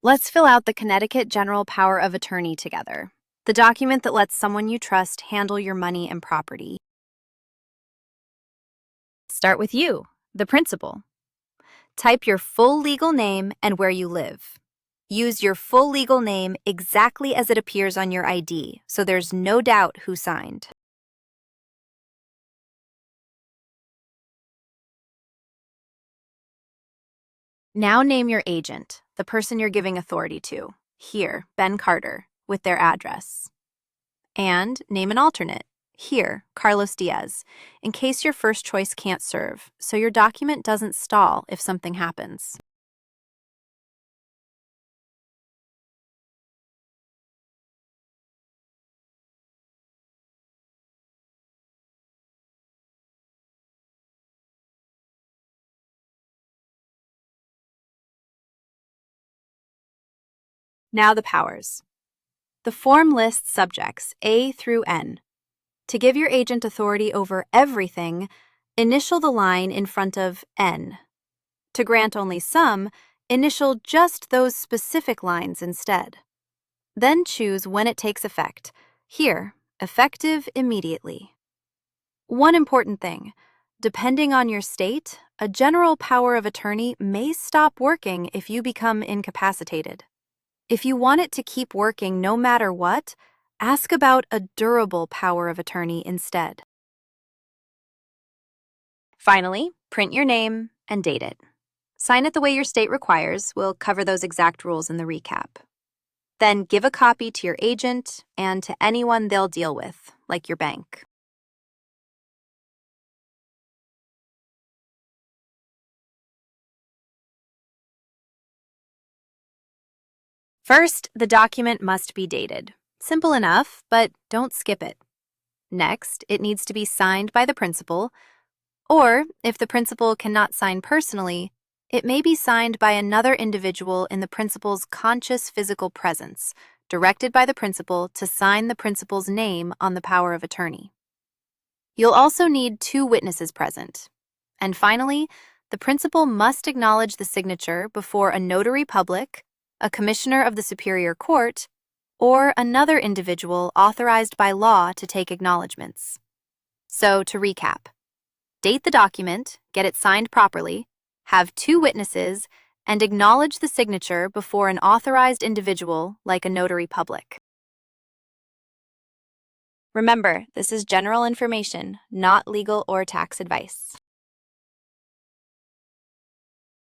Let's fill out the Connecticut General Power of Attorney together, the document that lets someone you trust handle your money and property. Start with you, the principal. Type your full legal name and where you live. Use your full legal name exactly as it appears on your ID, so there's no doubt who signed. Now name your agent, the person you're giving authority to. Here, Ben Carter, with their address. And name an alternate. Here, Carlos Diaz, in case your first choice can't serve, so your document doesn't stall if something happens. Now the powers. The form lists subjects A through N. To give your agent authority over everything, initial the line in front of N. To grant only some, initial just those specific lines instead. Then choose when it takes effect. Here, effective immediately. One important thing, depending on your state, a general power of attorney may stop working if you become incapacitated. If you want it to keep working no matter what, ask about a durable power of attorney instead. Finally, print your name and date it. Sign it the way your state requires. We'll cover those exact rules in the recap. Then give a copy to your agent and to anyone they'll deal with, like your bank. First, the document must be dated. Simple enough, but don't skip it. Next, it needs to be signed by the principal, or if the principal cannot sign personally, it may be signed by another individual in the principal's conscious physical presence, directed by the principal to sign the principal's name on the power of attorney. You'll also need 2 witnesses present. And finally, the principal must acknowledge the signature before a notary public, a commissioner of the Superior Court, or another individual authorized by law to take acknowledgments. So, to recap, date the document, get it signed properly, have 2 witnesses, and acknowledge the signature before an authorized individual like a notary public. Remember, this is general information, not legal or tax advice.